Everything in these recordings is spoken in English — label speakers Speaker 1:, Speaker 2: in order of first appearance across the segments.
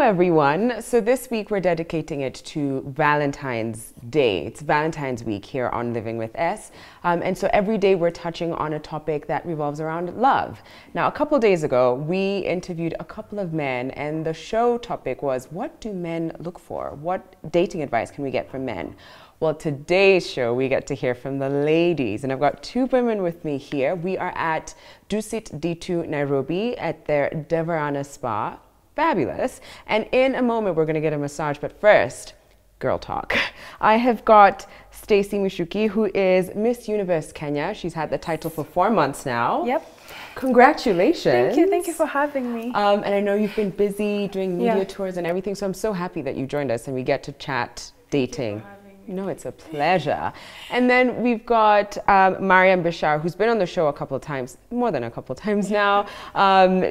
Speaker 1: everyone. So this week we're dedicating it to Valentine's Day. It's Valentine's week here on Living with S. And so every day we're touching on a topic that revolves around love. Now, a couple days ago, we interviewed a couple of men, and the show topic was, what do men look for? What dating advice can we get from men? Well, today's show, we get to hear from the ladies. And I've got two women with me here. We are at Dusit D2 Nairobi at their Devarana Spa. Fabulous. And in a moment, we're going to get a massage. But first, girl talk. I have got Stacey Mushuki, who is Miss Universe Kenya. She's had the title for 4 months now.
Speaker 2: Yep.
Speaker 1: Congratulations.
Speaker 2: Thank you for having me.
Speaker 1: And I know you've been busy doing media tours and everything, so I'm so happy that you joined us and we get to chat dating. No, it's a pleasure. And then we've got Mariam Bashar, who's been on the show a couple of times, more than a couple of times now.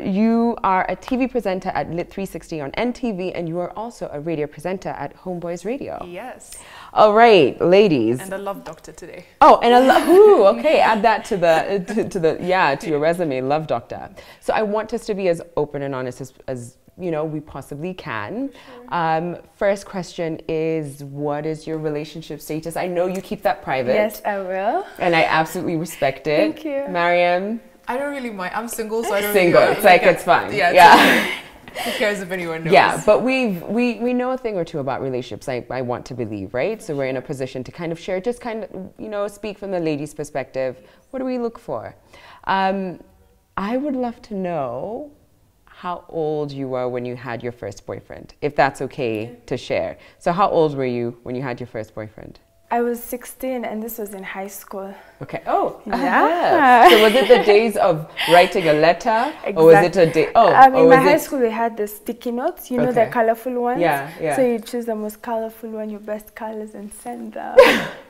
Speaker 1: You are a TV presenter at Lit 360 on NTV, and you are also a radio presenter at Homeboys Radio.
Speaker 3: Yes.
Speaker 1: All right, ladies.
Speaker 3: And a love doctor today.
Speaker 1: Oh, and ooh, okay, add that to the to your resume, love doctor. So I want us to be as open and honest as you know we possibly can. Sure. First question is, what is your relationship status? I know you keep that private.
Speaker 2: Yes, I will.
Speaker 1: And I absolutely respect it.
Speaker 2: Thank you.
Speaker 1: Mariam?
Speaker 3: I don't really mind. I'm single, so I don't
Speaker 1: Single.
Speaker 3: really
Speaker 1: It's like it's fine.
Speaker 3: Yeah.
Speaker 1: Yeah.
Speaker 3: Who cares if anyone knows?
Speaker 1: Yeah, but we know a thing or two about relationships. I want to believe, right? So we're in a position to kind of share, just kind of, speak from the lady's perspective. What do we look for? I would love to know how old you were when you had your first boyfriend, if that's okay to share. So how old were you when you had your first boyfriend?
Speaker 2: I was 16 and this was in high school.
Speaker 1: Okay. Oh,
Speaker 2: yeah.
Speaker 1: So was it the days of writing a letter?
Speaker 2: Exactly.
Speaker 1: Or was it a day? Oh,
Speaker 2: in my high school we had the sticky notes, you know, the colorful ones.
Speaker 1: Yeah, yeah.
Speaker 2: So you choose the most colorful one, your best colors, and send them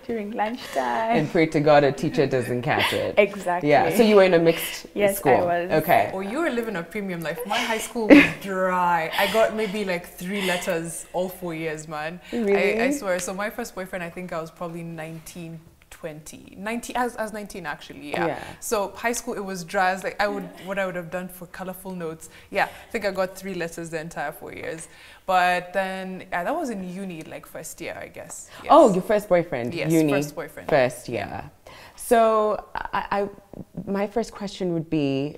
Speaker 2: during lunchtime.
Speaker 1: And pray to God a teacher doesn't catch it.
Speaker 2: Exactly.
Speaker 1: Yeah. So you were in a mixed school.
Speaker 2: Yes, I was.
Speaker 1: Okay.
Speaker 3: Or you were living a premium life. My high school was dry. I got maybe like 3 letters all 4 years, man.
Speaker 1: Really?
Speaker 3: I swear. So my first boyfriend, I think I was probably 19, 19 as 19 actually, yeah. So high school, it was dry. As like what I would have done for colorful notes. Yeah, I think I got 3 letters the entire 4 years. But then that was in uni, like first year, I guess. Yes.
Speaker 1: Oh, your first boyfriend.
Speaker 3: Yes,
Speaker 1: uni,
Speaker 3: first boyfriend.
Speaker 1: First, yeah. So my first question would be,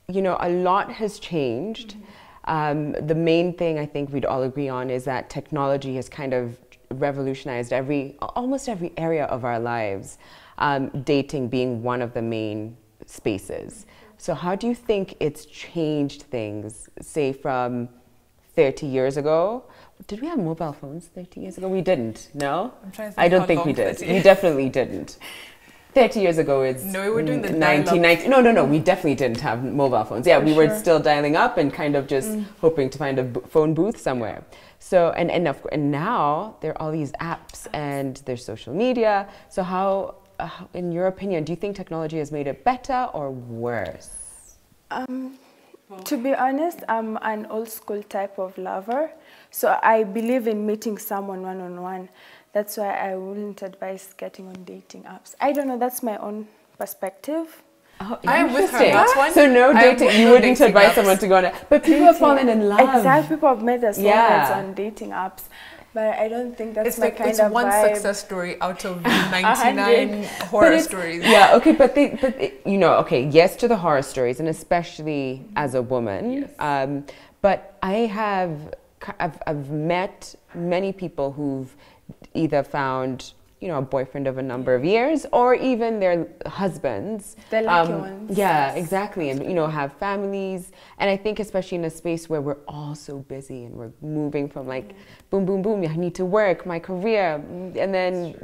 Speaker 1: a lot has changed. The main thing I think we'd all agree on is that technology has kind of revolutionized almost every area of our lives, dating being one of the main spaces. So how do you think it's changed things, say from 30 years ago? Did we have mobile phones 30 years ago? We didn't, no?
Speaker 3: I'm trying to think
Speaker 1: I don't think we did. We definitely didn't. 30 years ago is
Speaker 3: no, we were doing the
Speaker 1: 1990. No, we definitely didn't have mobile phones. Yeah, we were still dialing up and kind of just hoping to find a phone booth somewhere. So and now there are all these apps and there's social media. So how, in your opinion, do you think technology has made it better or worse?
Speaker 2: To be honest, I'm an old school type of lover. So I believe in meeting someone one-on-one. That's why I wouldn't advise getting on dating apps. I don't know, that's my own perspective.
Speaker 1: Oh,
Speaker 3: I am with her. That's one.
Speaker 1: So no dating, you wouldn't advise someone to go on it. But people have fallen in love.
Speaker 2: Exactly, people have met their soulmates on dating apps. But I don't think that's my kind of vibe.
Speaker 3: It's one success story out of 99 horror stories.
Speaker 1: Yeah, okay, but yes to the horror stories, and especially as a woman. Yes. But I've met many people who've either found a boyfriend of a number of years, or even their husbands.
Speaker 2: The lucky ones.
Speaker 1: Yeah, exactly. And, have families. And I think especially in a space where we're all so busy and we're moving from like, boom, boom, boom, I need to work, my career, and then,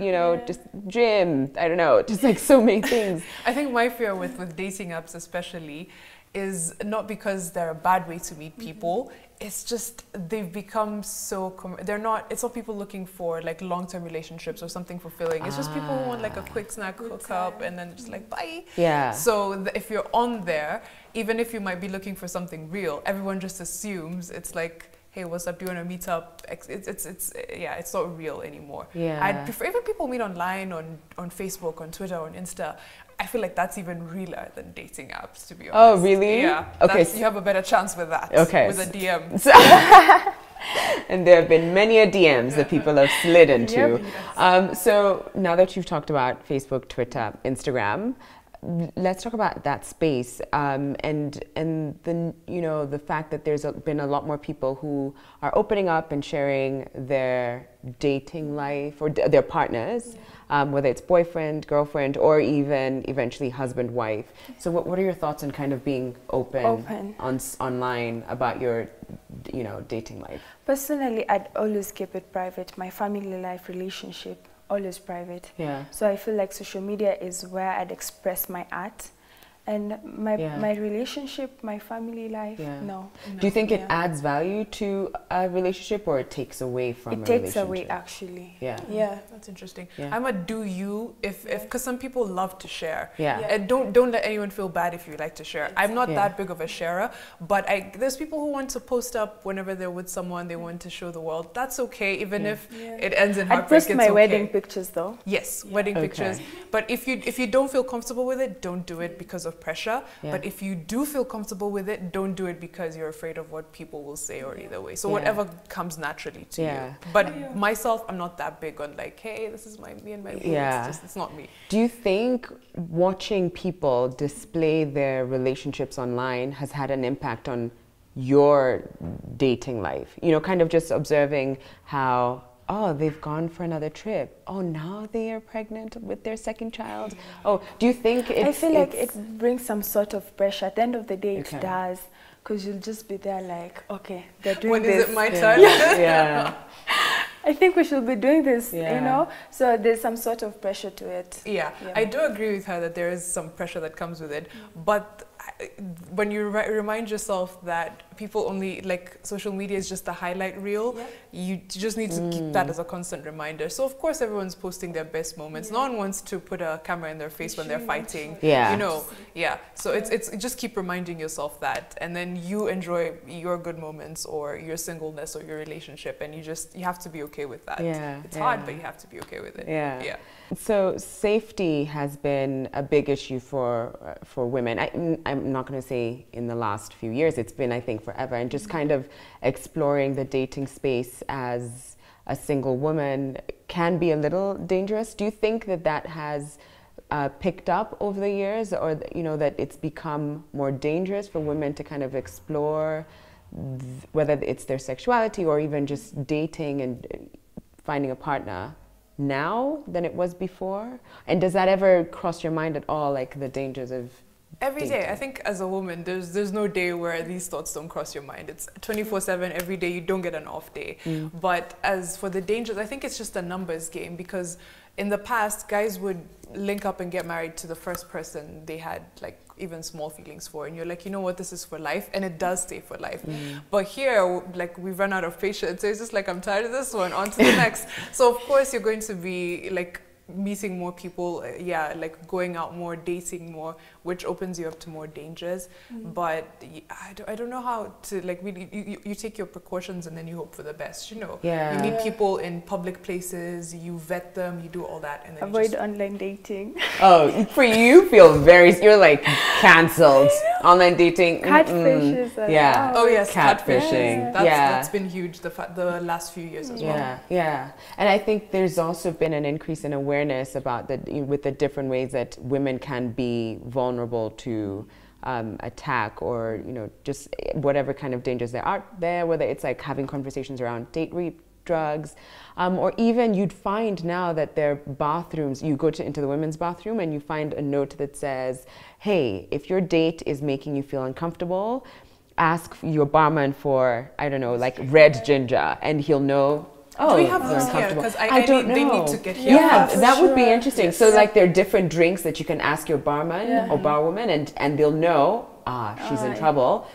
Speaker 1: just gym, I don't know, just like so many things.
Speaker 3: I think my fear with dating apps especially is not because they're a bad way to meet people. It's just they've become so it's not people looking for like long-term relationships or something fulfilling. It's just people who want like a quick snack hookup and then just like bye.
Speaker 1: Yeah.
Speaker 3: So if you're on there, even if you might be looking for something real, everyone just assumes it's like, hey, what's up? Do you want to meet up? It's not real anymore.
Speaker 1: Yeah.
Speaker 3: I'd prefer, even people meet online on Facebook, on Twitter, on Insta. I feel like that's even realer than dating apps, to be honest.
Speaker 1: Oh, really?
Speaker 3: Yeah.
Speaker 1: Okay.
Speaker 3: You have a better chance with that.
Speaker 1: Okay.
Speaker 3: With a DM.
Speaker 1: And there have been many a DMs that people have slid into.
Speaker 2: Yep.
Speaker 1: So now that you've talked about Facebook, Twitter, Instagram, let's talk about that space and the the fact that there's been a lot more people who are opening up and sharing their dating life or their partners, whether it's boyfriend, girlfriend, or even eventually husband, wife. So what are your thoughts on kind of being open. Online about your dating life?
Speaker 2: Personally, I'd always keep it private. My family life, relationship, always private.
Speaker 1: Yeah.
Speaker 2: So I feel like social media is where I'd express my art. And my relationship, my family life, no.
Speaker 1: Do you think it adds value to a relationship or it takes away from a relationship?
Speaker 2: It takes away, actually.
Speaker 3: Yeah. That's interesting.
Speaker 1: Yeah.
Speaker 3: I'm a do you because some people love to share.
Speaker 1: Yeah.
Speaker 3: And don't let anyone feel bad if you like to share. I'm not that big of a sharer, but there's people who want to post up whenever they're with someone, they want to show the world. That's okay, even if it ends in heartbreak.
Speaker 2: I'd post my wedding pictures though.
Speaker 3: Yes, wedding pictures. But if you don't feel comfortable with it, don't do it because of pressure. But if you do feel comfortable with it, don't do it because you're afraid of what people will say or either way. So whatever comes naturally to you. But myself, I'm not that big on like, hey, this is me and my boo. It's not me.
Speaker 1: Do you think watching people display their relationships online has had an impact on your dating life? Kind of just observing how, oh, they've gone for another trip. Oh, now they are pregnant with their second child. Oh, do you think
Speaker 2: I feel like it brings some sort of pressure. At the end of the day, it does. Because you'll just be there like, okay, they're doing this.
Speaker 3: When is it my turn?
Speaker 1: Yeah.
Speaker 2: I think we should be doing this, So there's some sort of pressure to it.
Speaker 3: Yeah, I do agree with her that there is some pressure that comes with it. But when you remind yourself that people only, like, social media is just a highlight reel, you just need to keep that as a constant reminder. So of course everyone's posting their best moments. No one wants to put a camera in their face when they're fighting. So it's just keep reminding yourself that, and then you enjoy your good moments or your singleness or your relationship, and you have to be okay with that. It's hard, but you have to be okay with it.
Speaker 1: So safety has been a big issue for women. I'm not going to say in the last few years. It's been, I think, forever. And just kind of exploring the dating space as a single woman can be a little dangerous. Do you think that has picked up over the years, or that it's become more dangerous for women to kind of explore whether it's their sexuality or even just dating and finding a partner now than it was before? And does that ever cross your mind at all, like the dangers of
Speaker 3: every day? I think as a woman, there's no day where these thoughts don't cross your mind. It's 24/7 every day. You don't get an off day. But as for the dangers, I think it's just a numbers game, because in the past, guys would link up and get married to the first person they had like even small feelings for, and you're like, you know what, this is for life, and it does stay for life. But here, like, we've run out of patience, so it's just like, I'm tired of this one, on to the next. So of course you're going to be like meeting more people, like going out more, dating more, which opens you up to more dangers. But I don't know how to, like, really, you take your precautions and then you hope for the best, you meet people in public places, you vet them, you do all that, and then
Speaker 2: avoid online dating.
Speaker 1: Oh, for you you're like cancelled. Online dating,
Speaker 2: catfishes.
Speaker 3: Oh yes,
Speaker 1: catfishing.
Speaker 3: That's been huge the last few years as well.
Speaker 1: And I think there's also been an increase in awareness about with the different ways that women can be vulnerable to attack, or just whatever kind of dangers there are there, whether it's like having conversations around date rape, drugs, or even you'd find now that their bathrooms, you go into the women's bathroom and you find a note that says, hey, if your date is making you feel uncomfortable, ask your barman for, I don't know, like red ginger, and he'll know.
Speaker 3: Oh, do we have those here? Because I don't know. They need to get here.
Speaker 1: Yeah, that would be interesting. So like there are different drinks that you can ask your barman or barwoman, and they'll know, she's in trouble,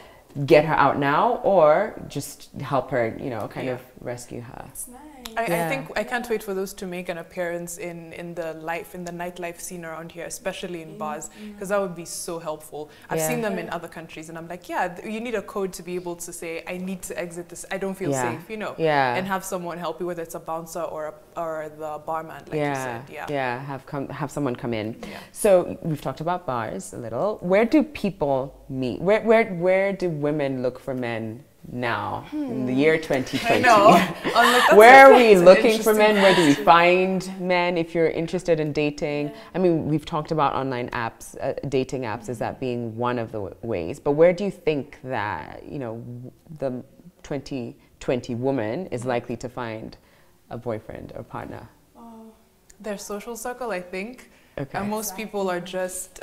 Speaker 1: get her out now, or just help her, kind of rescue her.
Speaker 2: That's nice.
Speaker 3: I think I can't wait for those to make an appearance in the nightlife scene around here, especially in bars, because that would be so helpful. I've seen them in other countries, and I'm like, you need a code to be able to say, I need to exit this, I don't feel safe, and have someone help you, whether it's a bouncer or the barman, like you said.
Speaker 1: Have someone come in. So we've talked about bars a little. Where do people meet? Where do women look for men now in the year 2020?
Speaker 3: I know.
Speaker 1: Where are we looking for men? Where do we find men if you're interested in dating? I mean, we've talked about online apps, dating apps as that being one of the ways, but where do you think that, you know, the 2020 woman is likely to find a boyfriend or partner?
Speaker 3: Their social circle, I think.
Speaker 1: Okay.
Speaker 3: And most people are just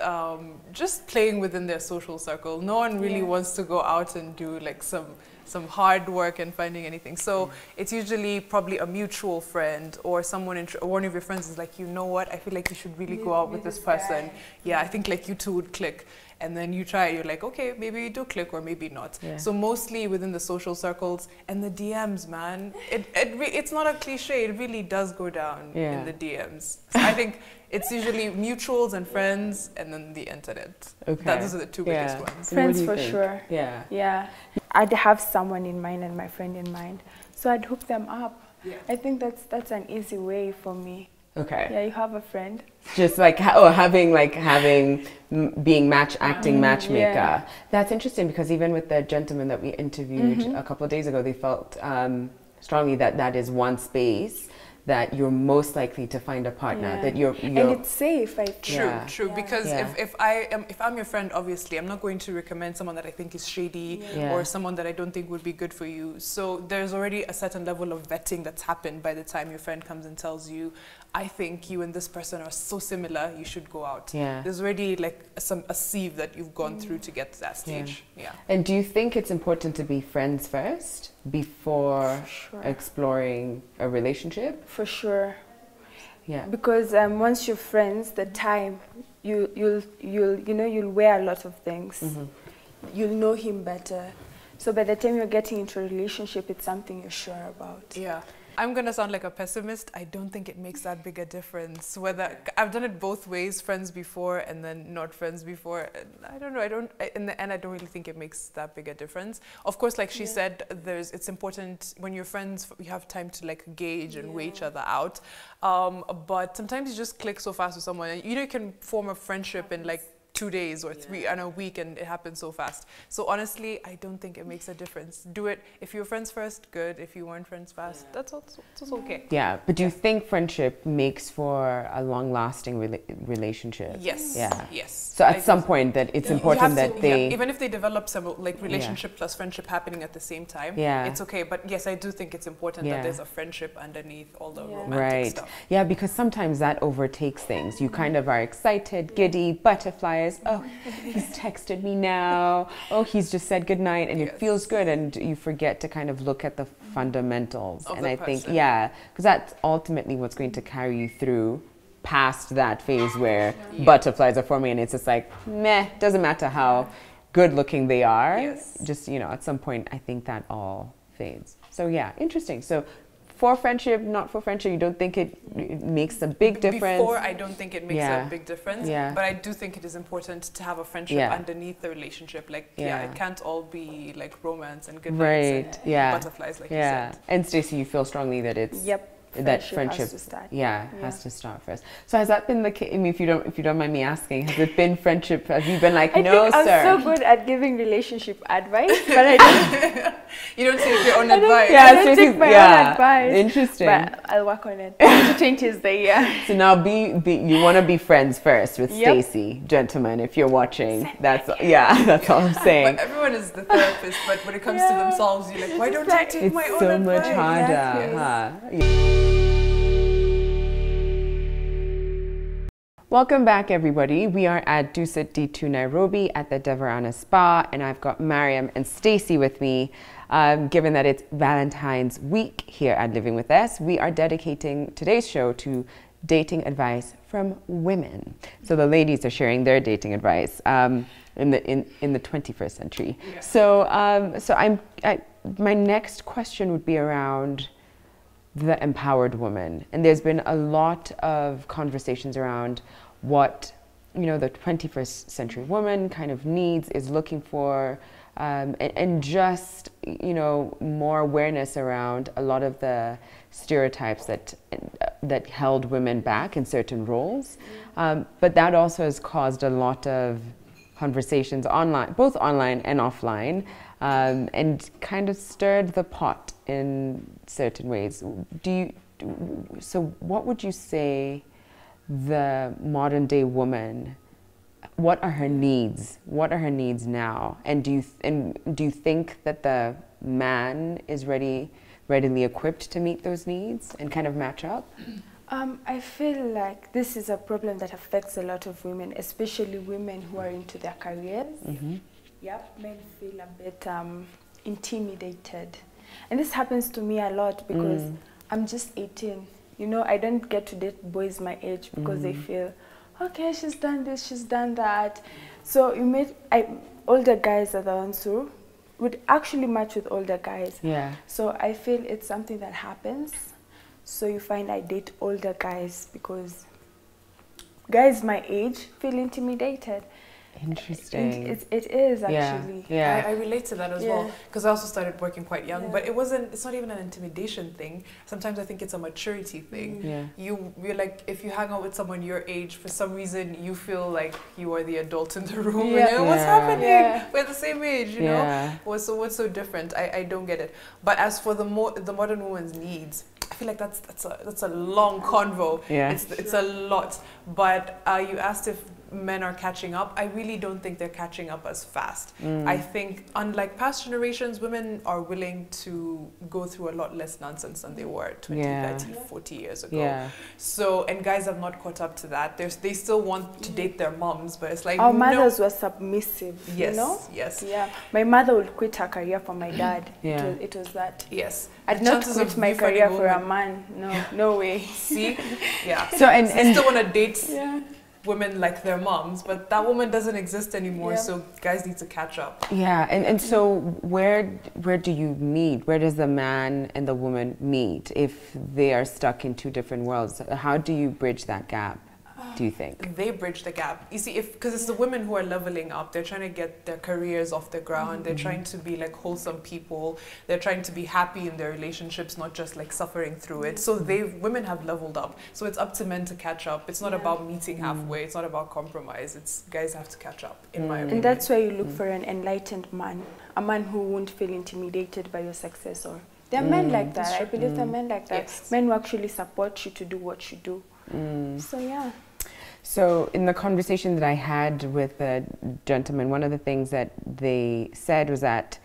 Speaker 3: playing within their social circle. No one really wants to go out and do like some hard work and finding anything. So it's usually probably a mutual friend or someone, one of your friends is like, you know what, I feel like you should really go out with this person. Yeah, I think like you two would click. And then you try, you're like, okay, maybe you do click or maybe not. Yeah. So mostly within the social circles and the DMs, man. It's not a cliche, it really does go down in the DMs. So I think it's usually mutuals and friends and then the internet. Okay. Those are the two biggest ones.
Speaker 2: Friends for sure.
Speaker 1: Yeah.
Speaker 2: Yeah. I'd have someone in mind and my friend in mind. So I'd hook them up. Yeah. I think that's an easy way for me.
Speaker 1: Okay.
Speaker 2: Yeah, you have a friend.
Speaker 1: Just like being acting matchmaker. Yeah. That's interesting because even with the gentleman that we interviewed a couple of days ago, they felt strongly that that is one space that you're most likely to find a partner, that you're
Speaker 2: and it's safe. I
Speaker 3: think. True. Because if I'm your friend, obviously I'm not going to recommend someone that I think is shady or someone that I don't think would be good for you. So there's already a certain level of vetting that's happened by the time your friend comes and tells you, I think you and this person are so similar, you should go out. Yeah. There's already like a sieve that you've gone through to get to that stage. Yeah.
Speaker 1: And do you think it's important to be friends first before exploring a relationship?
Speaker 2: For sure.
Speaker 1: Yeah.
Speaker 2: Because once you're friends, the time you'll wear a lot of things. You'll know him better. So by the time you're getting into a relationship, it's something you're sure about.
Speaker 3: Yeah. I'm going to sound like a pessimist. I don't think it makes that big a difference. Whether I've done it both ways, friends before and then not friends before. I don't know. In the end, I don't really think it makes that big a difference. Of course, like she said, it's important when you're friends, you have time to like gauge and weigh each other out. But sometimes you just click so fast with someone. You can form a friendship in like 2 days or 3 and a week, and it happens so fast. So honestly, I don't think it makes a difference. Do it. If you're friends first, good. If you weren't friends fast, that's also okay.
Speaker 1: Yeah, but do you think friendship makes for a long-lasting relationship?
Speaker 3: Yes.
Speaker 1: Yeah.
Speaker 3: Yes.
Speaker 1: So at some point that it's important that they...
Speaker 3: even if they develop some like relationship plus friendship happening at the same time, it's okay. But yes, I do think it's important that there's a friendship underneath all the romantic stuff.
Speaker 1: Yeah, because sometimes that overtakes things. You kind of are excited, giddy, butterflies. Oh, he's texted me now. Oh, he's just said goodnight, and it feels good, and you forget to kind of look at the fundamentals. And I think, because that's ultimately what's going to carry you through past that phase where butterflies are forming, and it's just like, meh, doesn't matter how good looking they are. Just, at some point, I think that all fades. So yeah, interesting. So for friendship, not for friendship, you don't think it makes a big difference?
Speaker 3: Before, I don't think it makes a big difference. But I do think it is important to have a friendship underneath the relationship. Like, it can't all be like romance and good nights and butterflies, like you said.
Speaker 1: And Stacey, you feel strongly that it's... that friendship
Speaker 2: has to start.
Speaker 1: Has to start first. So has that been the case? I mean, if you don't mind me asking, has it been friendship? Have you been like, no, sir?
Speaker 2: I'm so good at giving relationship advice, but I don't.
Speaker 3: You don't take your own advice.
Speaker 2: I don't take my own advice.
Speaker 1: Interesting.
Speaker 2: But I'll work on it. 2020 is the year.
Speaker 1: So now you want to be friends first with Stacey, gentlemen, if you're watching. That's all I'm saying.
Speaker 3: But everyone is the therapist, but when it comes to themselves, you're like, why don't I take my own advice? It's so much
Speaker 1: harder, huh? Welcome back, everybody. We are at Dusit D2 Nairobi at the Devarana Spa, and I've got Mariam and Stacey with me. Given that it's Valentine's week here at Living With Us, we are dedicating today's show to dating advice from women. So the ladies are sharing their dating advice in the 21st century. Yeah. So my next question would be around the empowered woman, and there's been a lot of conversations around what the 21st century woman kind of needs, is looking for, and just more awareness around a lot of the stereotypes that held women back in certain roles, but that also has caused a lot of conversations online, both online and offline, and kind of stirred the pot in certain ways. So what would you say the modern day woman, what are her needs? What are her needs now? And do you think that the man is readily equipped to meet those needs and kind of match up?
Speaker 2: I feel like this is a problem that affects a lot of women, especially women who are into their careers.
Speaker 1: Mm-hmm.
Speaker 2: Yep, men feel a bit intimidated. And this happens to me a lot because I'm just 18. You know, I don't get to date boys my age because they feel, okay, she's done this, she's done that. So older guys are the ones who would actually match with older guys.
Speaker 1: Yeah.
Speaker 2: So I feel it's something that happens. So you find I date older guys because guys my age feel intimidated.
Speaker 1: Interesting.
Speaker 2: It is actually.
Speaker 1: Yeah.
Speaker 3: I relate to that as well because I also started working quite young, but it's not even an intimidation thing. Sometimes I think it's a maturity thing. You're like, if you hang out with someone your age, for some reason you feel like you are the adult in the room. And you're, what's happening? We're the same age, you know? What's so different? I don't get it. But as for the modern woman's needs, I feel like that's a long convo. It's a lot. But you asked if men are catching up. I really don't think they're catching up as fast. I think, unlike past generations, women are willing to go through a lot less nonsense than they were 20, 30, 40 years ago. So, and guys have not caught up to that. They still want to date their moms, but it's like,
Speaker 2: our mothers were submissive,
Speaker 3: you
Speaker 2: know?
Speaker 3: Yes.
Speaker 2: Yeah. My mother would quit her career for my dad. It was that.
Speaker 3: Yes.
Speaker 2: I'd not quit my career for a man. No way.
Speaker 3: See? Yeah.
Speaker 1: So, and
Speaker 3: still want to date women like their moms, but that woman doesn't exist anymore, so guys need to catch up.
Speaker 1: And so where do you meet? Where does the man and the woman meet if they are stuck in two different worlds? How do you bridge that gap, do you think?
Speaker 3: They bridge the gap. You see, because it's the women who are leveling up. They're trying to get their careers off the ground. They're trying to be like wholesome people. They're trying to be happy in their relationships, not just like suffering through it. So women have leveled up. So it's up to men to catch up. It's not about meeting halfway. It's not about compromise. It's guys have to catch up, in my opinion.
Speaker 2: And that's why you look for an enlightened man, a man who won't feel intimidated by your success. Or there are men like that. I believe there are men like that. Men who actually support you to do what you do. So yeah.
Speaker 1: So in the conversation that I had with the gentleman, one of the things that they said was that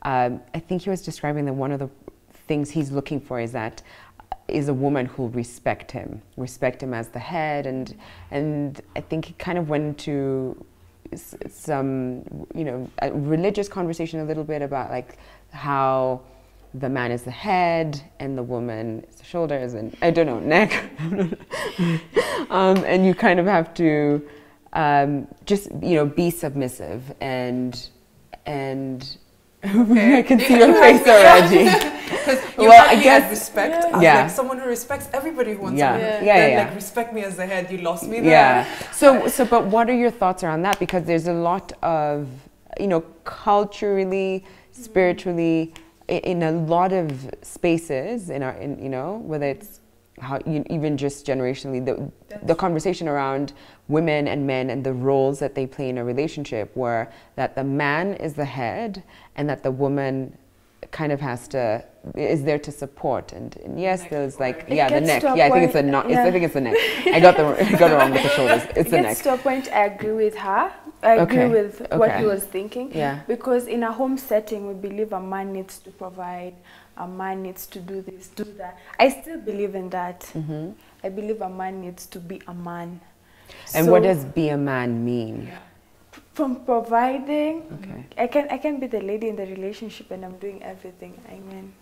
Speaker 1: I think he was describing that one of the things he's looking for is a woman who'll respect him as the head, and I think he kind of went into some, you know, a religious conversation a little bit about like how the man is the head and the woman is the shoulders and, I don't know, neck. And you kind of have to just, you know, be submissive and I can see your face already.
Speaker 3: Well, I guess respect as like someone who respects everybody who wants to like respect me as the head. You lost me there.
Speaker 1: So but what are your thoughts around that? Because there's a lot of, you know, culturally, spiritually, in a lot of spaces in you know, whether it's even just generationally, the conversation around women and men and the roles that they play in a relationship, were that the man is the head and that the woman kind of is there to support, and yes, there's like the neck. I think it's the neck. I think it's the neck. I got it wrong with the shoulders. It's the neck.
Speaker 2: It gets to a point I agree with her. I agree with what he was thinking. Because in a home setting, we believe a man needs to provide, a man needs to do this, do that. I still believe in that. I believe a man needs to be a man.
Speaker 1: And what does be a man mean?
Speaker 2: From providing, I can be the lady in the relationship and I'm doing everything. Amen.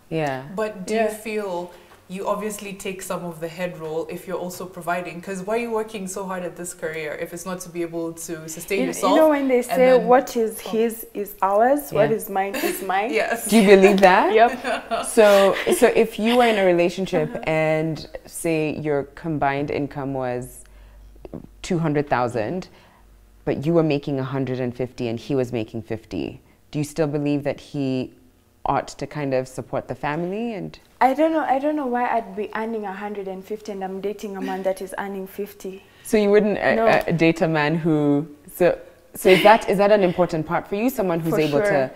Speaker 3: But do you feel you obviously take some of the head role if you're also providing? Because why are you working so hard at this career if it's not to be able to sustain yourself?
Speaker 2: You know when they say what is his is ours, what is mine is mine.
Speaker 1: Do you believe that?
Speaker 2: Yep.
Speaker 1: So if you were in a relationship and say your combined income was 200,000, but you were making 150 and he was making 50, do you still believe that he ought to kind of support the family? And
Speaker 2: I don't know why I'd be earning 150 and I'm dating a man that is earning 50.
Speaker 1: So you wouldn't date a man who So is that an important part for you? Someone who's able to,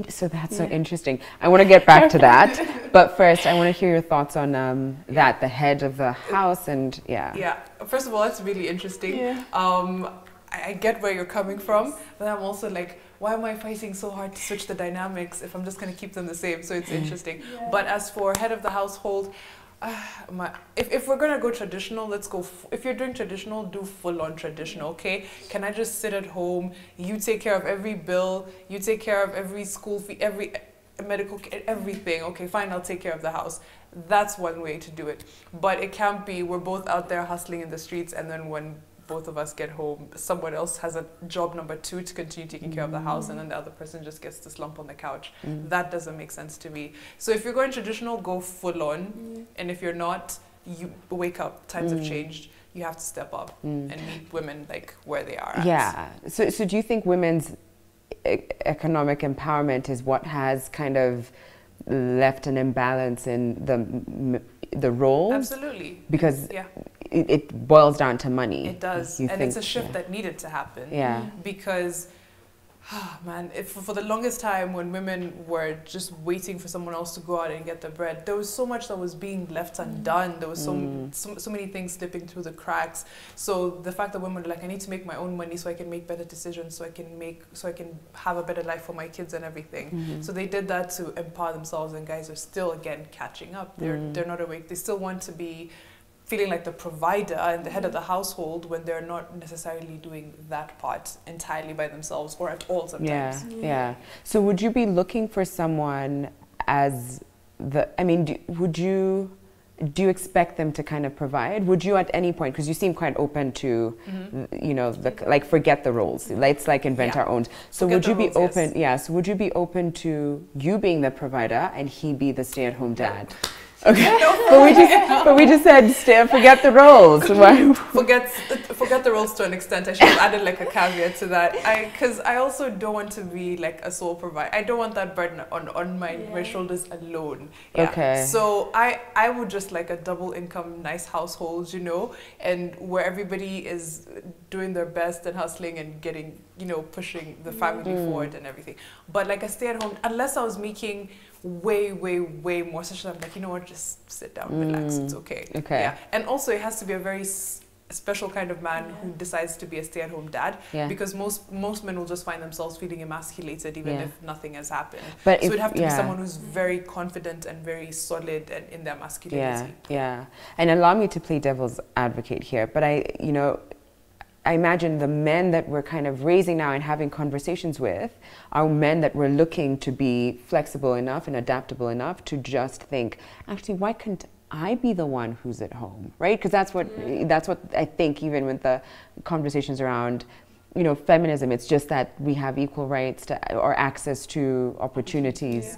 Speaker 1: so that's so interesting. I want to get back to that, but first I want to hear your thoughts on that, the head of the house, and yeah.
Speaker 3: First of all, that's really interesting. I get where you're coming from, but I'm also like, why am I fighting so hard to switch the dynamics if I'm just going to keep them the same? So it's interesting. But as for head of the household, if we're going to go traditional, let's go. If you're doing traditional, do full-on traditional, okay? Can I just sit at home? You take care of every bill. You take care of every school fee, every medical, everything. Okay, fine, I'll take care of the house. That's one way to do it. But it can't be we're both out there hustling in the streets, and then when both of us get home, someone else has a job number 2 to continue taking care of the house, and then the other person just gets to slump on the couch. That doesn't make sense to me. So if you're going traditional, go full on. And if you're not, you wake up. Times have changed. You have to step up and meet women like where they are at.
Speaker 1: Yeah. So do you think women's economic empowerment is what has kind of left an imbalance in the roles?
Speaker 3: Absolutely.
Speaker 1: Because it boils down to money.
Speaker 3: It does. And it's a shift that needed to happen.
Speaker 1: Yeah.
Speaker 3: Because, man, for the longest time when women were just waiting for someone else to go out and get the bread, there was so much that was being left undone. There was so many things slipping through the cracks. So the fact that women were like, I need to make my own money so I can make better decisions, so I can have a better life for my kids and everything. So they did that to empower themselves, and guys are still, again, catching up. They're not awake. They still want to be feeling like the provider and the head of the household when they're not necessarily doing that part entirely by themselves or at all sometimes.
Speaker 1: Yeah. So would you be looking for someone as would you expect them to kind of provide? Would you at any point, because you seem quite open to, like forget the roles, let's like invent our own. So would you be open, so would you be open to you being the provider and he be the stay-at-home dad? Okay, but we just said forget the roles.
Speaker 3: Forget the roles to an extent. I should have added like a caveat to that. Because I also don't want to be like a sole provider. I don't want that burden on my shoulders alone. Yeah. Okay. So I would just like a double income, nice household, and where everybody is doing their best and hustling and getting, pushing the family forward and everything. But like a stay-at-home, unless I was making way more, such that I'm like, you know what, just sit down, relax, it's okay. Yeah. And also it has to be a very special kind of man who decides to be a stay-at-home dad, because most men will just find themselves feeling emasculated even if nothing has happened. But so it'd have to be someone who's very confident and very solid and in their masculinity.
Speaker 1: Yeah. And allow me to play devil's advocate here, but I imagine the men that we're kind of raising now and having conversations with are men that we're looking to be flexible enough and adaptable enough to just think, actually, why couldn't I be the one who's at home, right? Because that's what I think, even with the conversations around, feminism, it's just that we have equal rights to, or access to opportunities.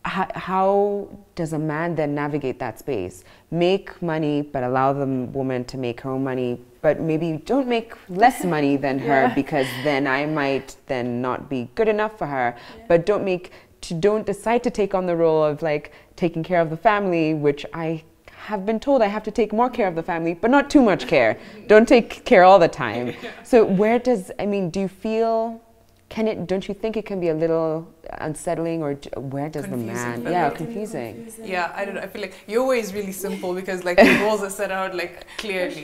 Speaker 1: How does a man then navigate that space? Make money, but allow the woman to make her own money, but maybe don't make less money than her, because then I might then not be good enough for her. But don't decide to take on the role of like taking care of the family, which I have been told I have to take more care of the family, but not too much care. Don't take care all the time. So do you feel, don't you think it can be a little unsettling, or where does confusing the man, confusing.
Speaker 3: Yeah, I don't know. I feel like your way is really simple because like the rules are set out like clearly.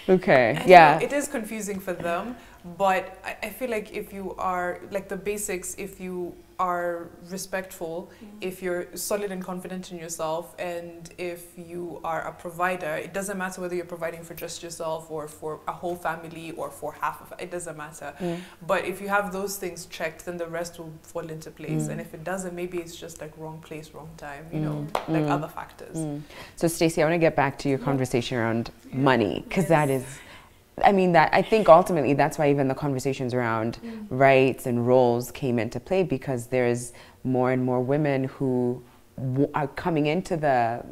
Speaker 1: Okay,
Speaker 3: It is confusing for them, but I feel like if you are, like the basics, if you are respectful, if you're solid and confident in yourself, and if you are a provider, it doesn't matter whether you're providing for just yourself or for a whole family or for half of it doesn't matter. But if you have those things checked, then the rest will fall into place. And if it doesn't, maybe it's just like wrong place, wrong time, like other factors.
Speaker 1: So Stacey, I want to get back to your conversation around money, because that is, I think ultimately that's why even the conversations around rights and roles came into play, because there's more and more women who are coming into the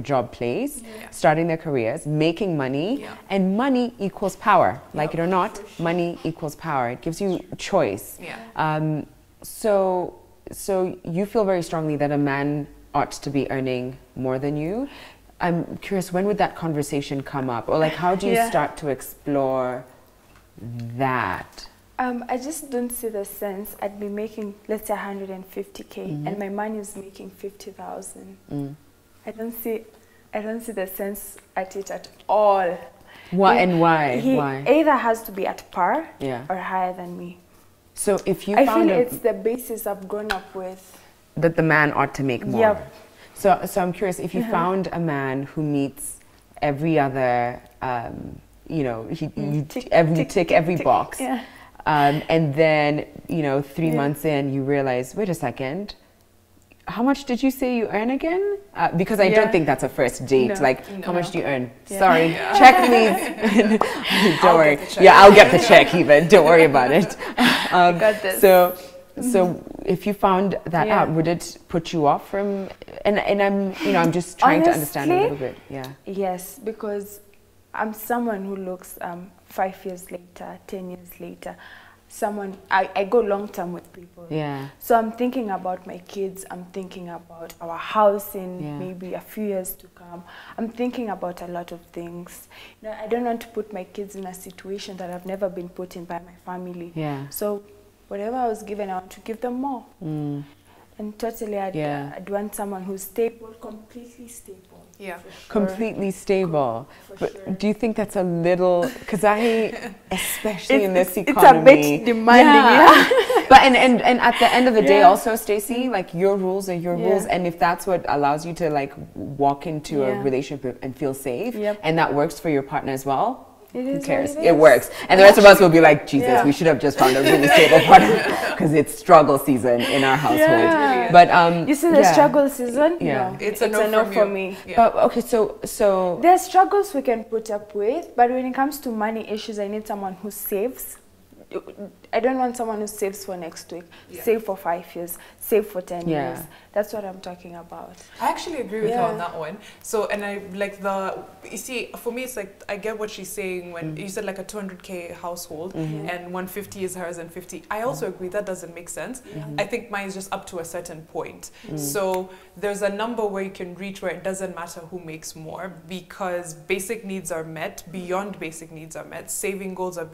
Speaker 1: job place, starting their careers, making money, and money equals power. Like it or not, money equals power. It gives you choice. So you feel very strongly that a man ought to be earning more than you. I'm curious, when would that conversation come up? Or like, how do you start to explore that?
Speaker 2: I just don't see the sense. I'd be making, let's say, 150K, and my man is making 50,000. I don't see the sense at it at all.
Speaker 1: Why and why?
Speaker 2: He
Speaker 1: Why?
Speaker 2: either has to be at par
Speaker 1: Yeah.
Speaker 2: or higher than me.
Speaker 1: So if you
Speaker 2: I
Speaker 1: found
Speaker 2: feel it's the basis I've grown up with.
Speaker 1: that the man ought to make more.
Speaker 2: Yep.
Speaker 1: So I'm curious, if you found a man who meets every other, you know, you tick every box,
Speaker 2: Yeah.
Speaker 1: and then, you know, 3 months in, you realize, wait a second, how much did you say you earn again? Because I don't think that's a first date.
Speaker 2: No.
Speaker 1: Like, how much do you earn?
Speaker 2: Yeah.
Speaker 1: Sorry, check please. Don't
Speaker 3: I'll
Speaker 1: worry.
Speaker 3: get the check.
Speaker 1: Yeah, I'll get the check even. Don't worry about it.
Speaker 2: Got this.
Speaker 1: So if you found that out, would it put you off from? And I'm, you know, I'm just trying to understand a little bit. Yeah.
Speaker 2: Yes, because I'm someone who looks 5 years later, 10 years later. I go long term with people.
Speaker 1: Yeah.
Speaker 2: So I'm thinking about my kids. I'm thinking about our house in maybe a few years to come. I'm thinking about a lot of things. You know, I don't want to put my kids in a situation that I've never been put in by my family.
Speaker 1: Yeah.
Speaker 2: So whatever I was given, I want to give them more. And totally, I'd want someone who's stable, completely stable.
Speaker 3: Yeah.
Speaker 1: Completely stable.
Speaker 2: For
Speaker 1: But
Speaker 2: sure.
Speaker 1: do you think that's a little, because especially in this
Speaker 2: It's
Speaker 1: economy.
Speaker 2: a bit demanding, yeah.
Speaker 1: But and at the end of the day also, Stacey, like your rules are your rules, and if that's what allows you to like walk into a relationship and feel safe, and that works for your partner as well, who cares? It works. And the rest of us will be like, Jesus, we should have just found a really stable partner, because it's struggle season in our household.
Speaker 2: Yeah.
Speaker 1: But
Speaker 2: You see the struggle season?
Speaker 1: Yeah.
Speaker 2: No,
Speaker 3: It's a no from
Speaker 2: for
Speaker 3: you.
Speaker 2: me.
Speaker 3: Yeah.
Speaker 1: But okay, so
Speaker 2: There are struggles we can put up with, but when it comes to money issues, I need someone who saves. I don't want someone who saves for next week, save for 5 years, save for 10 years. That's what I'm talking about.
Speaker 3: I actually agree with her on that one. So, and I like you see, for me, it's like, I get what she's saying when you said like a 200K household and 150 is hers and 50. I also agree that doesn't make sense. I think mine is just up to a certain point. So there's a number where you can reach where it doesn't matter who makes more, because basic needs are met, beyond basic needs are met, saving goals are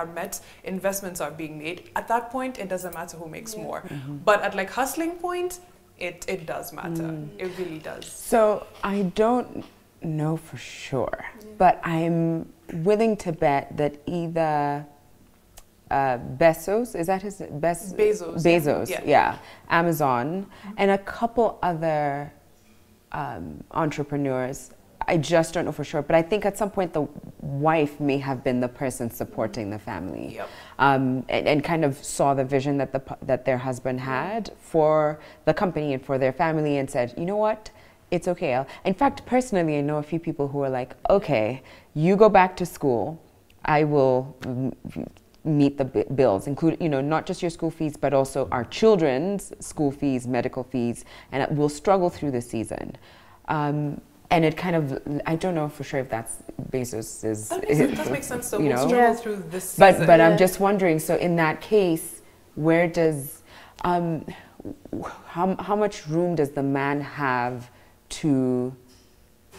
Speaker 3: met, investments are being made. At that point, it doesn't matter who makes more. But at like hustling point, it does matter. It really does.
Speaker 1: So I don't know for sure, but I'm willing to bet that either Bezos, is that his
Speaker 3: Bezos.
Speaker 1: Bezos, yeah. Amazon, and a couple other entrepreneurs. I just don't know for sure, but I think at some point the wife may have been the person supporting the family, and kind of saw the vision that their husband had for the company and for their family, and said, you know what, it's okay. In fact, personally, I know a few people who are like, okay, you go back to school, I will meet the bills, include, you know, not just your school fees, but also our children's school fees, medical fees, and we'll struggle through the season. And it kind of, I don't know for sure if that's Bezos'
Speaker 3: That does make sense. So
Speaker 1: you
Speaker 3: we'll
Speaker 1: know?
Speaker 3: struggle through this season.
Speaker 1: But I'm just wondering, so in that case, where does, how much room does the man have to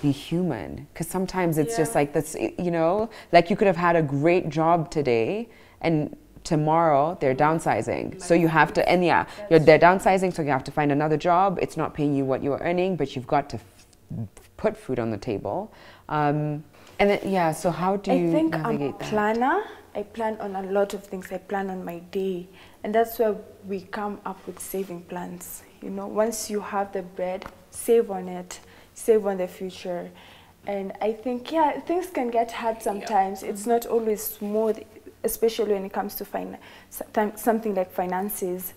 Speaker 1: be human? Because sometimes it's just like this, you know, like you could have had a great job today and tomorrow they're downsizing, so you have to, and they're downsizing, so you have to find another job. It's not paying you what you were earning, but you've got to put food on the table, and then, so how do you
Speaker 2: navigate
Speaker 1: that?
Speaker 2: I'm a planner. I plan on a lot of things. I plan on my day, and that's where we come up with saving plans. You know, once you have the bread, save on it, save on the future. And I think, things can get hard sometimes. It's not always smooth, especially when it comes to something like finances.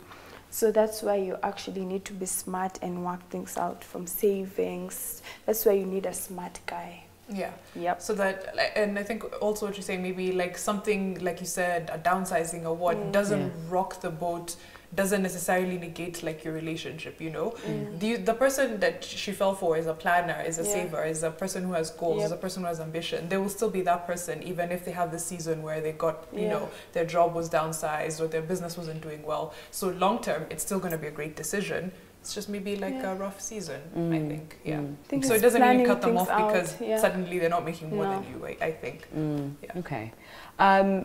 Speaker 2: So that's why you actually need to be smart and work things out from savings. That's why you need a smart guy.
Speaker 3: Yeah.
Speaker 2: Yep.
Speaker 3: So that, and I think also what you're saying, maybe like something like you said, a downsizing or what doesn't rock the boat, doesn't necessarily negate like your relationship, you know. The person that she fell for is a planner, is a saver, is a person who has goals, is a person who has ambition. They will still be that person even if they have the season where they got, you know, their job was downsized or their business wasn't doing well. So long term, it's still going to be a great decision. it's just maybe like a rough season, I think. Yeah.
Speaker 2: Think
Speaker 3: So it
Speaker 2: it's
Speaker 3: doesn't mean you
Speaker 2: planning
Speaker 3: cut them
Speaker 2: things
Speaker 3: off because
Speaker 2: out,
Speaker 3: suddenly they're not making more than you, I think. Yeah.
Speaker 1: Okay.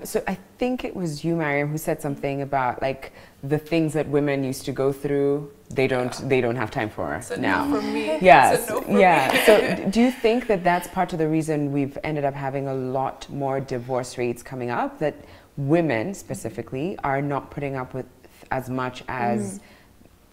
Speaker 1: So I think it was you, Mariam, who said something about like the things that women used to go through, they don't have time for now.
Speaker 3: No for me.
Speaker 1: Yes.
Speaker 3: No for me.
Speaker 1: So do you think that that's part of the reason we've ended up having a lot more divorce rates coming up, that women specifically are not putting up with as much as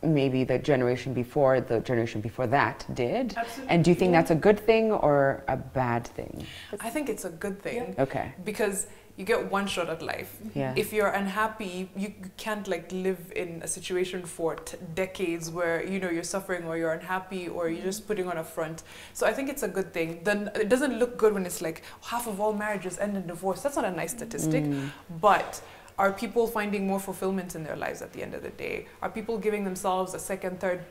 Speaker 1: maybe the generation before that did?
Speaker 3: Absolutely.
Speaker 1: And do you think that's a good thing or a bad thing?
Speaker 3: I think it's a good thing.
Speaker 1: Okay.
Speaker 3: Because you get one shot at life.
Speaker 1: Yeah.
Speaker 3: If you're unhappy, you can't like live in a situation for decades where, you know, you're suffering or you're unhappy or you're just putting on a front. So I think it's a good thing. Then it doesn't look good when it's like half of all marriages end in divorce. That's not a nice statistic. But are people finding more fulfillment in their lives at the end of the day? Are people giving themselves a second, third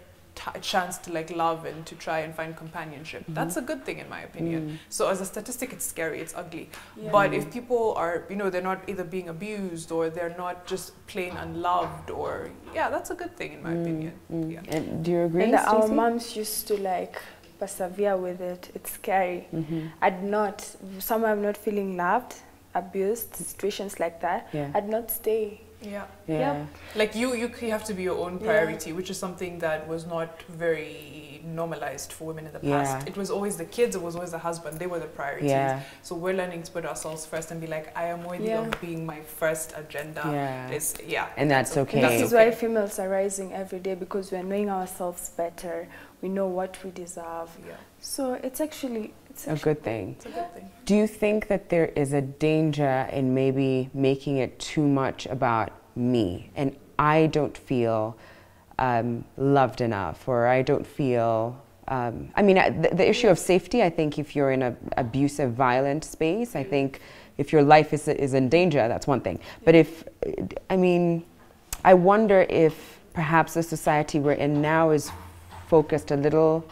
Speaker 3: chance to like love and to try and find companionship? That's a good thing in my opinion. So as a statistic, it's scary, it's ugly. But if people are, you know, they're not either being abused or they're not just plain unloved, or that's a good thing in my opinion. Yeah.
Speaker 1: And do you agree,
Speaker 2: And our
Speaker 1: Stacey?
Speaker 2: moms used to like persevere with it. It's scary. Someone I'm not feeling loved, abused, situations like that, I'd not stay. Like you have to be your own priority, which is something that was not very normalized for women in the past. It was always the kids, it was always the husband, they were the priorities. So we're learning to put ourselves first and be like, I am worthy of being my first agenda.
Speaker 1: And that's okay.
Speaker 2: And this is why females are rising every day, because we're knowing ourselves better, we know what we deserve. So it's actually
Speaker 1: a good thing.
Speaker 3: It's a good thing.
Speaker 1: Do you think that there is a danger in maybe making it too much about me and I don't feel loved enough, or I don't feel I mean, the issue of safety, I think if you're in an abusive, violent space, I think if your life is in danger, that's one thing. But I wonder if perhaps the society we're in now is focused a little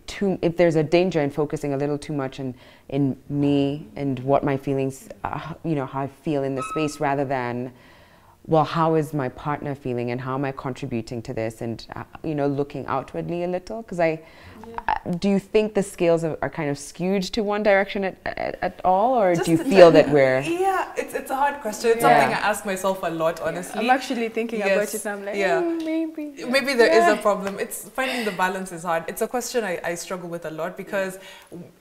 Speaker 1: too, if there's a danger in focusing a little too much in me and what my feelings, you know, how I feel in the space, rather than, well, how is my partner feeling and how am I contributing to this, and you know, looking outwardly a little, because do you think the scales are kind of skewed to one direction at all, or do you feel that we're...
Speaker 3: It's a hard question. It's something I ask myself a lot, honestly.
Speaker 2: I'm actually thinking about it, and I'm like,
Speaker 3: maybe there is a problem. It's finding the balance is hard. It's a question I struggle with a lot, because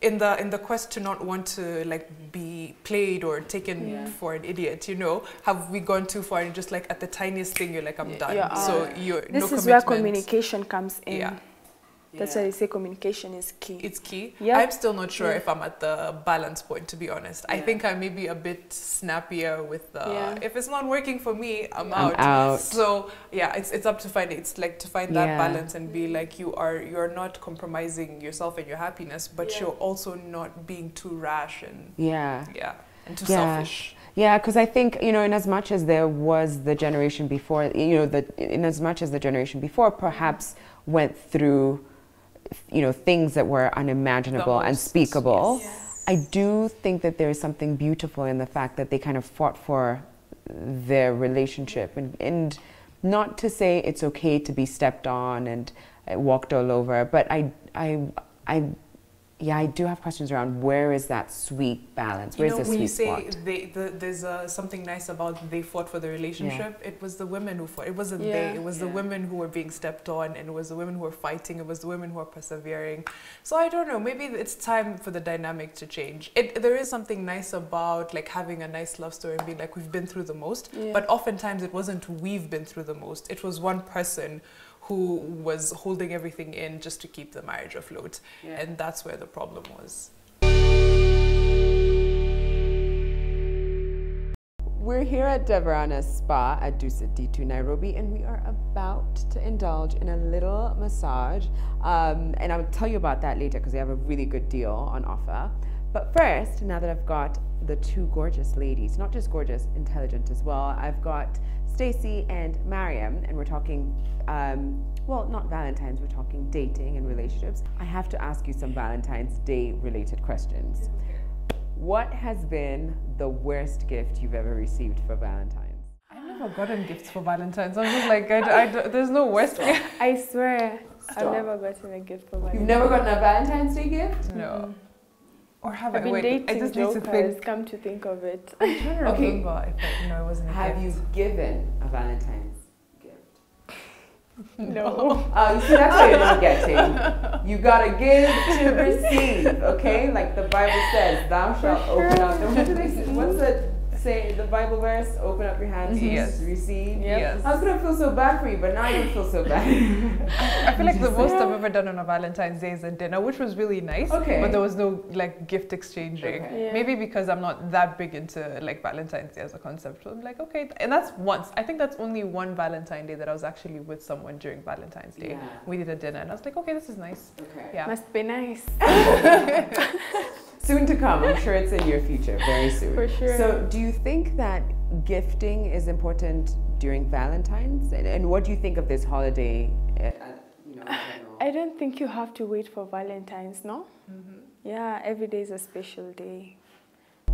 Speaker 3: in the quest to not want to like be played or taken for an idiot, you know, have we gone too far, and just like at the tiniest thing you're like, I'm done. So
Speaker 2: this is where communication comes in. That's why they say communication is key.
Speaker 3: It's key. I'm still not sure if I'm at the balance point, to be honest. I think I may be a bit snappier with the, if it's not working for me, I'm out. So it's up to find it. It's like to find that balance and be like, you're not compromising yourself and your happiness, but you're also not being too rash and and too selfish.
Speaker 1: Yeah, because I think, you know, in as much as there was the generation before, you know, in as much as the generation before perhaps went through, you know, things that were unimaginable and unspeakable, I do think that there is something beautiful in the fact that they kind of fought for their relationship, and not to say it's okay to be stepped on and walked all over, but I do have questions around where is that sweet balance? Where's the sweet spot?
Speaker 3: There's something nice about they fought for the relationship. It was the women who fought. It wasn't they. It was the women who were being stepped on, and it was the women who were fighting. It was the women who were persevering. So I don't know. Maybe it's time for the dynamic to change. There is something nice about like having a nice love story and being like, we've been through the most. But oftentimes it wasn't we've been through the most. It was one person who was holding everything in just to keep the marriage afloat. And that's where the problem was.
Speaker 1: We're here at Devarana Spa at Dusit D2 Nairobi, and we are about to indulge in a little massage. And I'll tell you about that later because they have a really good deal on offer. But first, now that I've got the two gorgeous ladies, not just gorgeous, intelligent as well, I've got Stacey and Mariam, and we're talking, well, not Valentine's, we're talking dating and relationships. I have to ask you some Valentine's Day related questions. What has been the worst gift you've ever received for Valentine's?
Speaker 3: I've never never gotten gifts for Valentine's. I'm just like, there's no West.
Speaker 2: I swear,
Speaker 1: Stop.
Speaker 2: I've never gotten a gift for Valentine's.
Speaker 1: You've never gotten a Valentine's Day gift?
Speaker 3: No. Or have
Speaker 2: I've been dating
Speaker 3: I just
Speaker 2: jokers,
Speaker 3: need to think.
Speaker 2: come to think of it.
Speaker 3: I'm trying to
Speaker 1: Okay.
Speaker 3: remember if it wasn't a
Speaker 1: Have
Speaker 3: gift.
Speaker 1: you given a Valentine's gift?
Speaker 2: No.
Speaker 1: You see, that's what you're not getting. You gotta give to receive, okay? Like the Bible says, thou shalt open up. What do they say? What's the say? The Bible verse? Open up your hands
Speaker 3: Yes.
Speaker 1: to receive.
Speaker 2: Yep.
Speaker 3: Yes.
Speaker 1: I was gonna feel so bad for you, but now I don't feel so bad.
Speaker 3: I feel like the most I've ever done on a Valentine's Day is a dinner, which was really nice.
Speaker 1: Okay.
Speaker 3: But there was no like gift exchanging.
Speaker 1: Okay.
Speaker 2: Yeah.
Speaker 3: Maybe because I'm not that big into like Valentine's Day as a concept. So I'm like, okay. And that's once. I think that's only one Valentine's Day that I was actually with someone during Valentine's Day.
Speaker 1: Yeah.
Speaker 3: We did a dinner and I was like, okay, this is nice.
Speaker 1: Okay.
Speaker 3: Yeah.
Speaker 2: Must be nice.
Speaker 1: Soon to come. I'm sure it's in your future, very soon.
Speaker 2: For sure.
Speaker 1: So, do you think that gifting is important during Valentine's? And what do you think of this holiday? In general?
Speaker 2: I don't think you have to wait for Valentine's, no? Yeah, every day is a special day.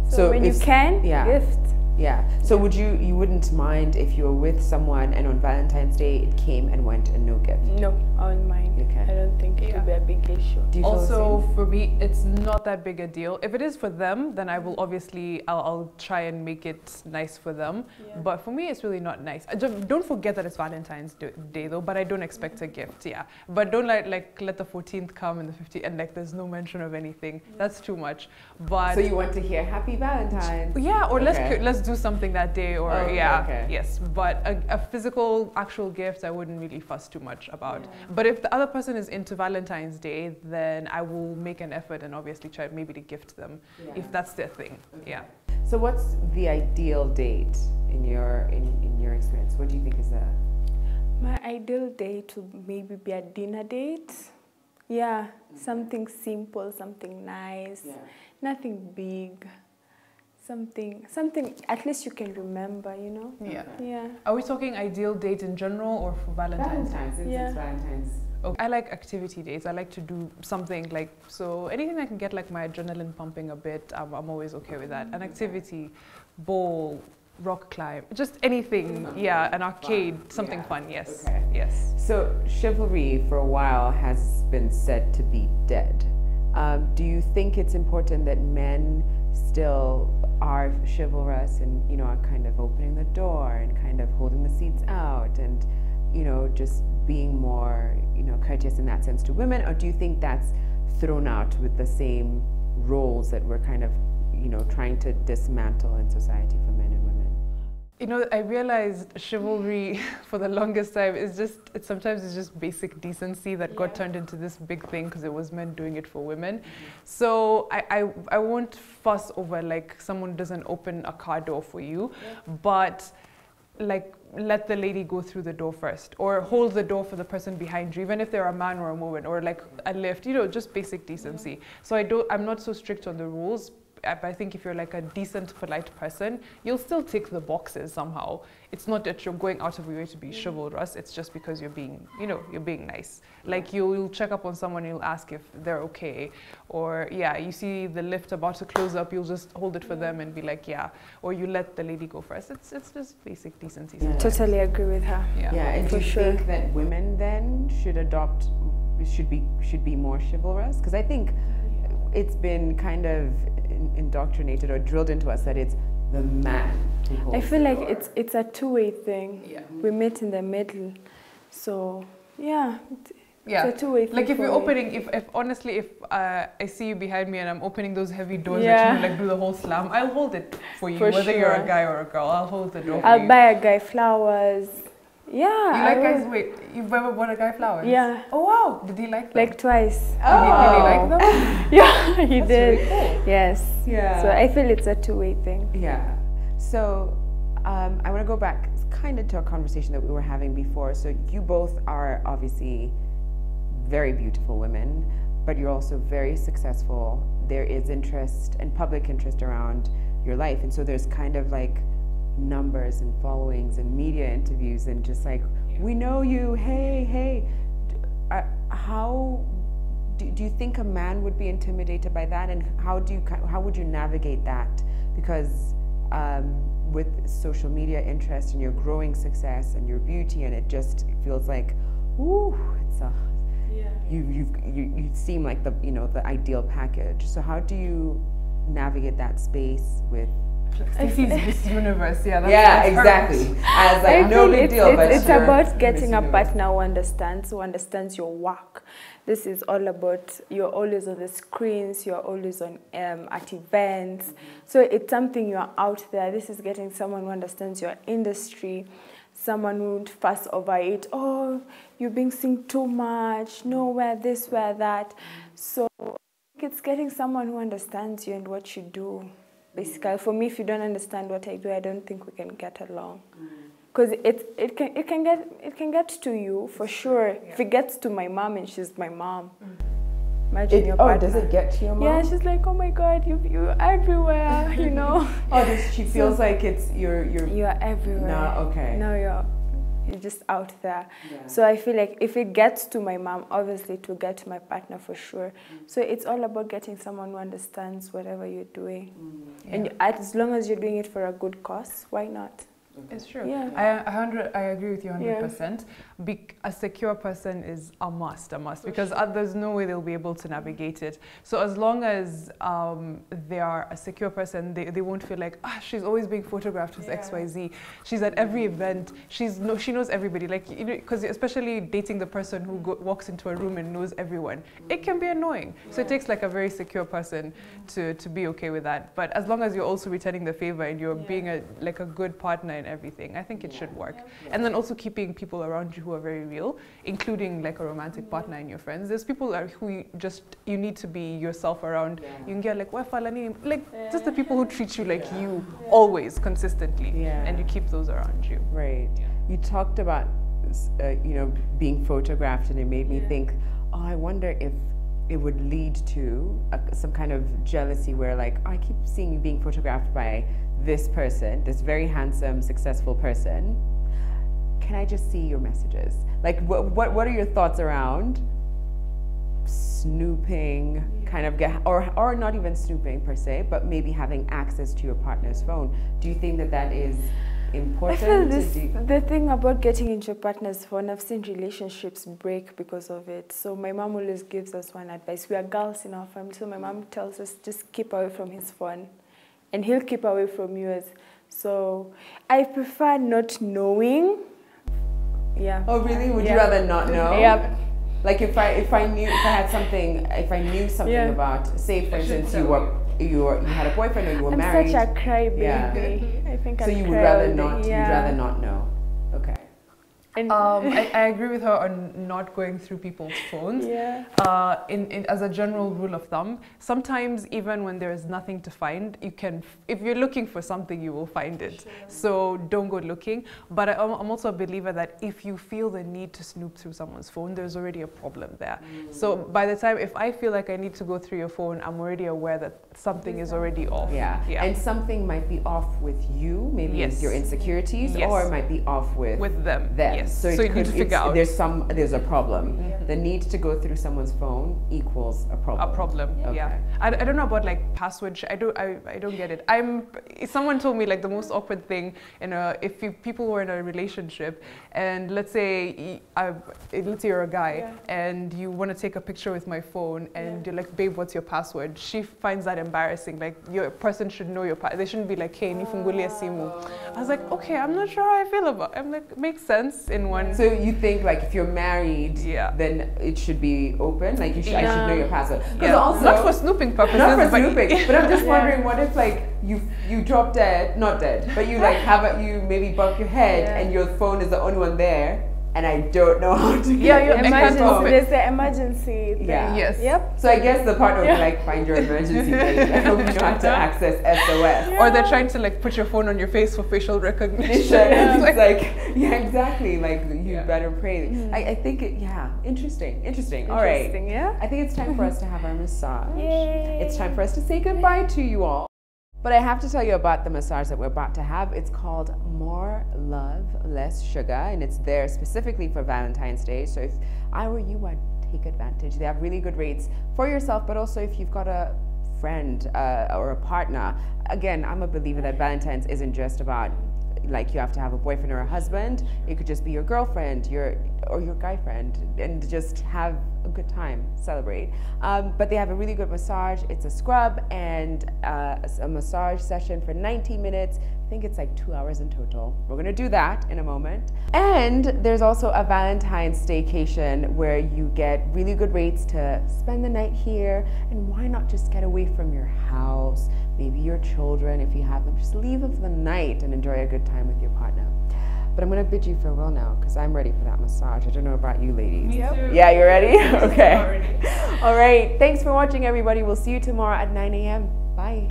Speaker 2: So when you
Speaker 1: if-
Speaker 2: can,
Speaker 1: yeah.
Speaker 2: gift.
Speaker 1: Yeah. So you wouldn't mind if you were with someone and on Valentine's Day it came and went and no gift?
Speaker 2: No, I won't mind.
Speaker 1: Okay.
Speaker 2: I don't think it will be a big issue.
Speaker 1: Do you feel the
Speaker 3: Also,
Speaker 1: same?
Speaker 3: for me, it's not that big a deal. If it is for them, then I will obviously, I'll try and make it nice for them.
Speaker 2: Yeah.
Speaker 3: But for me, it's really not nice. Don't forget that it's Valentine's Day though, but I don't expect a gift, yeah. But don't let the 14th come and the 15th and like there's no mention of anything. That's too much. But
Speaker 1: So you want to hear Happy Valentine's?
Speaker 3: yeah, or
Speaker 1: Okay.
Speaker 3: let's do something that day, or
Speaker 1: Oh,
Speaker 3: yeah,
Speaker 1: okay.
Speaker 3: yes. But a physical, actual gift, I wouldn't really fuss too much about.
Speaker 2: Yeah.
Speaker 3: But if the other person is into Valentine's Day, then I will make an effort and obviously try maybe to gift them if that's their thing.
Speaker 1: Okay.
Speaker 3: Yeah.
Speaker 1: So what's the ideal date in your experience? What do you think is the
Speaker 2: My ideal date would maybe be a dinner date. Yeah, something simple, something nice, nothing big. Something at least you can remember, you know?
Speaker 3: Yeah.
Speaker 2: Yeah.
Speaker 3: Are we talking ideal date in general or for Valentine's?
Speaker 1: since
Speaker 2: Yeah.
Speaker 1: it's Valentine's?
Speaker 3: Okay. I like activity dates. I like to do something like, so anything that can get like my adrenaline pumping a bit, I'm always okay with that. An activity, bowl, rock climb, just anything.
Speaker 1: Something
Speaker 3: Yeah, an arcade,
Speaker 1: fun.
Speaker 3: something
Speaker 1: Yeah.
Speaker 3: fun, yes.
Speaker 1: Okay.
Speaker 3: Yes.
Speaker 1: So chivalry for a while has been said to be dead. Do you think it's important that men still are chivalrous and, you know, are kind of opening the door and kind of holding the seats out and, you know, just being more, you know, courteous in that sense to women? Or do you think that's thrown out with the same roles that we're kind of, you know, trying to dismantle in society for men and women?
Speaker 3: You know, I realized chivalry for the longest time is sometimes it's just basic decency that got turned into this big thing because it was men doing it for women. So I won't fuss over like someone doesn't open a car door for you, but like let the lady go through the door first, or hold the door for the person behind you, even if they're a man or a woman, or like a lift, you know, just basic decency. So I'm not so strict on the rules. I think if you're like a decent, polite person, you'll still tick the boxes somehow. It's not that you're going out of your way to be chivalrous. It's just because you're being, you know, you're being nice. Like you'll check up on someone, you'll ask if they're okay. Or yeah, you see the lift about to close up, you'll just hold it for them and be like, yeah. Or you let the lady go first. It's just basic decency.
Speaker 1: Yeah.
Speaker 2: Totally agree with her.
Speaker 3: Yeah.
Speaker 1: Yeah, and do
Speaker 2: For
Speaker 1: you
Speaker 2: sure.
Speaker 1: think that women then should be more chivalrous? Because I think it's been kind of indoctrinated or drilled into us that it's the man who holds
Speaker 2: I feel
Speaker 1: the
Speaker 2: like
Speaker 1: door.
Speaker 2: it's a two-way thing.
Speaker 3: Yeah.
Speaker 2: We meet in the middle. So, yeah,
Speaker 3: Yeah.
Speaker 2: it's a two-way thing.
Speaker 3: Like if
Speaker 2: for
Speaker 3: you're
Speaker 2: me.
Speaker 3: opening, if honestly, if I see you behind me and I'm opening those heavy doors
Speaker 2: Yeah.
Speaker 3: that you like do the whole slam, I'll hold it for you,
Speaker 2: For
Speaker 3: whether you're
Speaker 2: sure.
Speaker 3: a guy or a girl. I'll hold the door for
Speaker 2: I'll
Speaker 3: you.
Speaker 2: buy a guy flowers. Yeah.
Speaker 3: You
Speaker 2: I
Speaker 3: like guys?
Speaker 2: will.
Speaker 3: Wait, you've ever bought a guy flowers?
Speaker 2: Yeah.
Speaker 3: Oh wow! Did he like them?
Speaker 2: Like twice.
Speaker 3: Did he like them?
Speaker 2: Yeah, he
Speaker 3: That's
Speaker 2: did.
Speaker 3: really cool.
Speaker 2: Yes.
Speaker 1: Yeah.
Speaker 2: So I feel it's a two-way thing.
Speaker 1: Yeah. So I want to go back kind of to a conversation that we were having before. So you both are obviously very beautiful women, but you're also very successful. There is interest and public interest around your life. And so there's kind of like numbers and followings and media interviews and just like, we know you, hey. How do you think a man would be intimidated by that, and how would you navigate that? Because with social media interest and your growing success and your beauty, and it feels like, ooh, it's a you seem like the the ideal package. So how do you navigate that space with
Speaker 3: Stacey's Miss Universe?
Speaker 1: Yeah, exactly. As like no big deal, but
Speaker 2: it's about getting a partner who understands your work. This is all about, you're always on the screens, you're always on at events. So it's something you're out there. This is getting someone who understands your industry, someone who won't fuss over it. Oh, you're being seen too much. No, wear this, wear that. So it's getting someone who understands you and what you do. Basically, for me, if you don't understand what I do, I don't think we can get along. Because it can get to you for sure. Yeah. If it gets to my mom and she's my mom, imagine your partner.
Speaker 1: Does it get to your mom?
Speaker 2: Yeah, she's like, oh my God, you're everywhere, you know.
Speaker 1: She feels like it's you're
Speaker 2: everywhere.
Speaker 1: No, okay.
Speaker 2: No, you're just out there. Yeah. So I feel like if it gets to my mom, obviously it will get to my partner for sure. So it's all about getting someone who understands whatever you're doing. Yeah. And as long as you're doing it for a good cause, why not?
Speaker 3: It's true. Yeah. I agree with you 100%.
Speaker 2: Yeah.
Speaker 3: A secure person is a must because there's no way they'll be able to navigate it. So as long as they are a secure person, they won't feel like, she's always being photographed with XYZ. She's at every event. She knows everybody. Like, because especially dating the person who walks into a room and knows everyone, it can be annoying. So it takes like a very secure person to be okay with that. But as long as you're also returning the favor and you're being a good partner in everything, I think it should work. And then also keeping people around you who are very real, including like a romantic partner and your friends. There's people who you need to be yourself around. You can get like just the people who treat you like you always consistently, and you keep those around you.
Speaker 1: Right. You talked about being photographed, and it made me think, I wonder if it would lead to some kind of jealousy where like, I keep seeing you being photographed by this person, this very handsome, successful person. Can I just see your messages? Like, what are your thoughts around snooping, kind of or not even snooping per se, but maybe having access to your partner's phone? Do you think that is important?
Speaker 2: I feel the thing about getting into your partner's phone, I've seen relationships break because of it. So my mom always gives us one advice. We are girls in our family, so my mom tells us just keep away from his phone, and he'll keep away from yours. So I prefer not knowing. Yeah.
Speaker 1: Oh really? Would you rather not know?
Speaker 2: Yep.
Speaker 1: Like if I knew something about, say for instance you had a boyfriend or you were married.
Speaker 2: I'm such a crybaby. I think
Speaker 1: so. You would rather not. You'd rather not know. Okay.
Speaker 3: I agree with her on not going through people's phones. As a general rule of thumb, sometimes even when there is nothing to find, if you're looking for something, you will find it. Sure. So don't go looking. But I'm also a believer that if you feel the need to snoop through someone's phone, there's already a problem there. So by the time, if I feel like I need to go through your phone, I'm already aware that something is already off.
Speaker 1: Yeah. And something might be off with you, maybe your insecurities, or it might be off with them.
Speaker 3: Yes.
Speaker 1: So you need to figure out there's a problem. The need to go through someone's phone equals a problem.
Speaker 3: A problem. Okay. Yeah. I don't know about like password. I don't get it. Someone told me like the most awkward thing if people were in a relationship, and let's say you're a guy and you want to take a picture with my phone, and you're like, babe, what's your password? She finds that embarrassing. Like, your person should know your password. They shouldn't be like, hey, nifungulia simu. I was like, okay, I'm not sure how I feel about it. I'm like, makes sense in one.
Speaker 1: So you think like if you're married, then it should be open? Like I should know your password. Also,
Speaker 3: not for snooping purposes.
Speaker 1: Not for snooping. But I'm just wondering, what if like you drop dead, not dead, but you like you maybe bump your head and your phone is the only one there, and I don't know how to get
Speaker 2: there's the emergency thing.
Speaker 3: Yes.
Speaker 2: Yep.
Speaker 1: So I guess the partner will be like, find your emergency thing. I hope you know how to access SOS.
Speaker 3: Or they're trying to like put your phone on your face for facial recognition.
Speaker 1: It's like, exactly. Like, you better pray. I think interesting. All right.
Speaker 2: Yeah.
Speaker 1: I think it's time for us to have our massage.
Speaker 2: Yay.
Speaker 1: It's time for us to say goodbye to you all. But I have to tell you about the massage that we're about to have. It's called More Love, Less Sugar, and it's there specifically for Valentine's Day. So if I were you, I'd take advantage. They have really good rates for yourself, but also if you've got a friend or a partner. Again, I'm a believer that Valentine's isn't just about like you have to have a boyfriend or a husband. It could just be your girlfriend, or your guy friend, and just have a good time, celebrate. But they have a really good massage. It's a scrub and a massage session for 90 minutes. I think it's like 2 hours in total. We're gonna do that in a moment. And there's also a Valentine's staycation where you get really good rates to spend the night here. And why not just get away from your house, maybe your children if you have them, just leave them for the night and enjoy a good time with your partner. But I'm gonna bid you farewell now because I'm ready for that massage. I don't know about you ladies.
Speaker 3: Me too.
Speaker 1: Yeah, you ready? Okay. All right, thanks for watching everybody. We'll see you tomorrow at 9 a.m. Bye.